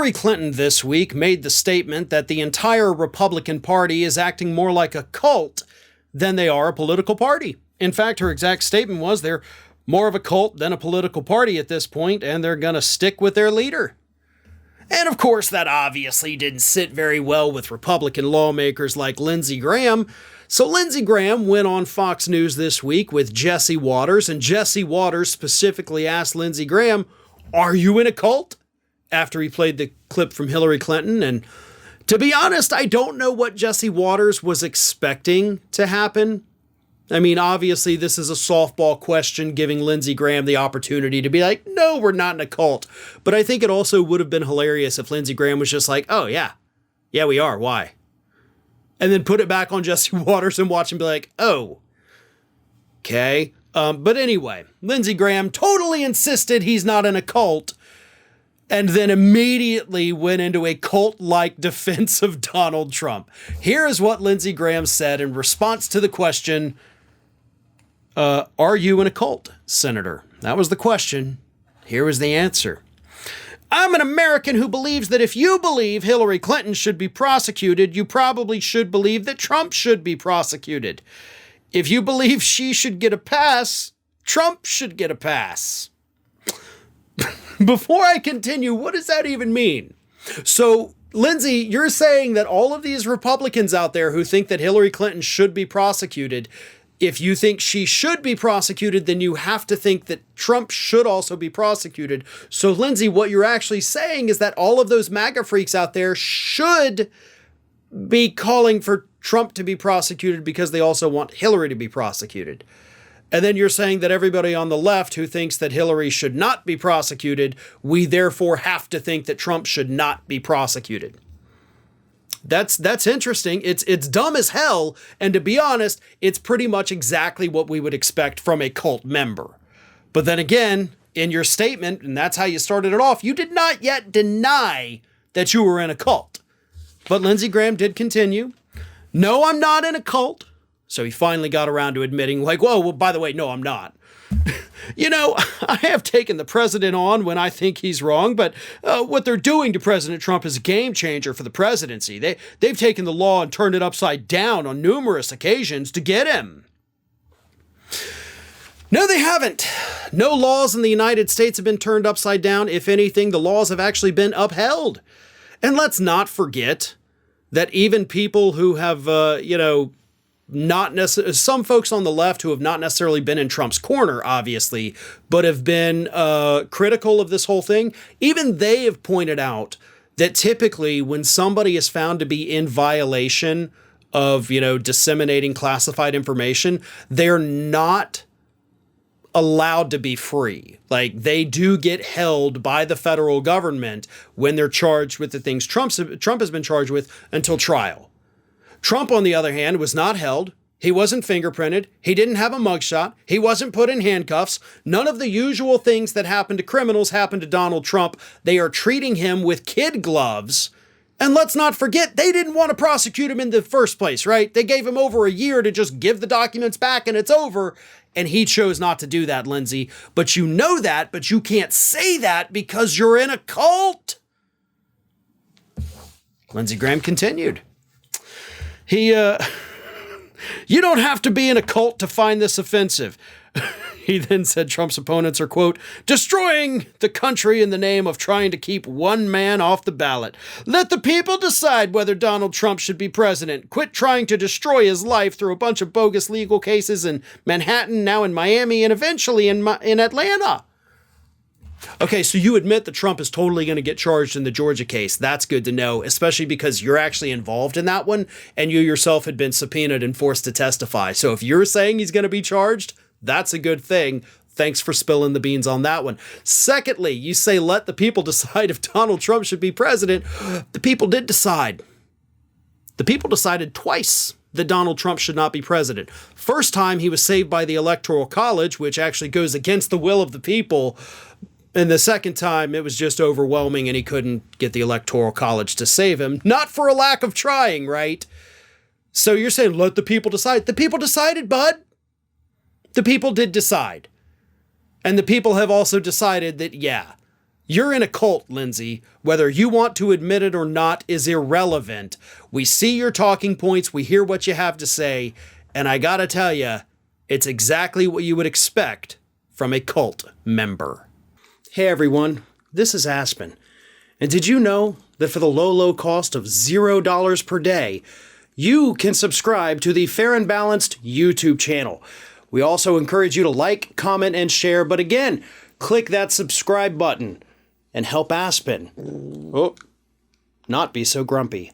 Hillary Clinton this week made the statement that the entire Republican Party is acting more like a cult than they are a political party. In fact, her exact statement was they're more of a cult than a political party at this point, and they're going to stick with their leader. And of course, that obviously didn't sit very well with Republican lawmakers like Lindsey Graham. So Lindsey Graham went on Fox News this week with Jesse Waters, and Jesse Waters specifically asked Lindsey Graham, "Are you in a cult?" after he played the clip from Hillary Clinton. And to be honest, I don't know what Jesse Waters was expecting to happen. I mean, obviously, this is a softball question giving Lindsey Graham the opportunity to be like, no, we're not in a cult. But I think it also would have been hilarious if Lindsey Graham was just like, oh, yeah, we are. Why? And then put it back on Jesse Waters and watch him be like, oh, okay. But anyway, Lindsey Graham totally insisted he's not in a cult, and then immediately went into a cult-like defense of Donald Trump. Here is what Lindsey Graham said in response to the question, are you in a cult, Senator? That was the question. Here was the answer. I'm an American who believes that if you believe Hillary Clinton should be prosecuted, you probably should believe that Trump should be prosecuted. If you believe she should get a pass, Trump should get a pass. Before I continue, what does that even mean? So, Lindsay, you're saying that all of these Republicans out there who think that Hillary Clinton should be prosecuted, if you think she should be prosecuted, then you have to think that Trump should also be prosecuted. So, Lindsay, what you're actually saying is that all of those MAGA freaks out there should be calling for Trump to be prosecuted because they also want Hillary to be prosecuted. And then you're saying that everybody on the left who thinks that Hillary should not be prosecuted, we therefore have to think that Trump should not be prosecuted. That's interesting. It's dumb as hell. And to be honest, it's pretty much exactly what we would expect from a cult member. But then again, in your statement, and that's how you started it off, you did not yet deny that you were in a cult. But Lindsey Graham did continue. No, I'm not in a cult. So he finally got around to admitting, like, whoa, well, by the way, no, I'm not. I have taken the president on when I think he's wrong, but what they're doing to President Trump is a game changer for the presidency. They've taken the law and turned it upside down on numerous occasions to get him. No, they haven't. No laws in the United States have been turned upside down. If anything, the laws have actually been upheld. And let's not forget that even people who have, not necessarily, some folks on the left who have not necessarily been in Trump's corner, obviously, but have been critical of this whole thing, even they have pointed out that typically when somebody is found to be in violation of, disseminating classified information, they're not allowed to be free. Like, they do get held by the federal government when they're charged with the things Trump has been charged with until trial. Trump, on the other hand, was not held. He wasn't fingerprinted. He didn't have a mugshot. He wasn't put in handcuffs. None of the usual things that happen to criminals happen to Donald Trump. They are treating him with kid gloves. And let's not forget, they didn't want to prosecute him in the first place, right? They gave him over a year to just give the documents back and it's over. And he chose not to do that, Lindsay. But you know that, but you can't say that because you're in a cult. Lindsey Graham continued. You don't have to be in a cult to find this offensive. He then said Trump's opponents are, quote, destroying the country in the name of trying to keep one man off the ballot. Let the people decide whether Donald Trump should be president. Quit trying to destroy his life through a bunch of bogus legal cases in Manhattan, now in Miami, and eventually in Atlanta. Okay, so you admit that Trump is totally going to get charged in the Georgia case. That's good to know, especially because you're actually involved in that one, and you yourself had been subpoenaed and forced to testify. So if you're saying he's going to be charged, that's a good thing. Thanks for spilling the beans on that one. Secondly, you say let the people decide if Donald Trump should be president. The people did decide. The people decided twice that Donald Trump should not be president. First time, he was saved by the Electoral College, which actually goes against the will of the people. And the second time, it was just overwhelming and he couldn't get the Electoral College to save him. Not for a lack of trying, right? So you're saying, let the people decide. The people decided, bud. The people did decide. And the people have also decided that, yeah, You're in a cult, Lindsay. Whether you want to admit it or not is irrelevant. We see your talking points, we hear what you have to say, and I gotta tell you, it's exactly what you would expect from a cult member. Hey everyone, this is Aspen. And did you know that for the low cost of $0 per day, you can subscribe to the Fair and Balanced YouTube channel? We also encourage you to like, comment, and share, but again, click that subscribe button and help Aspen not be so grumpy.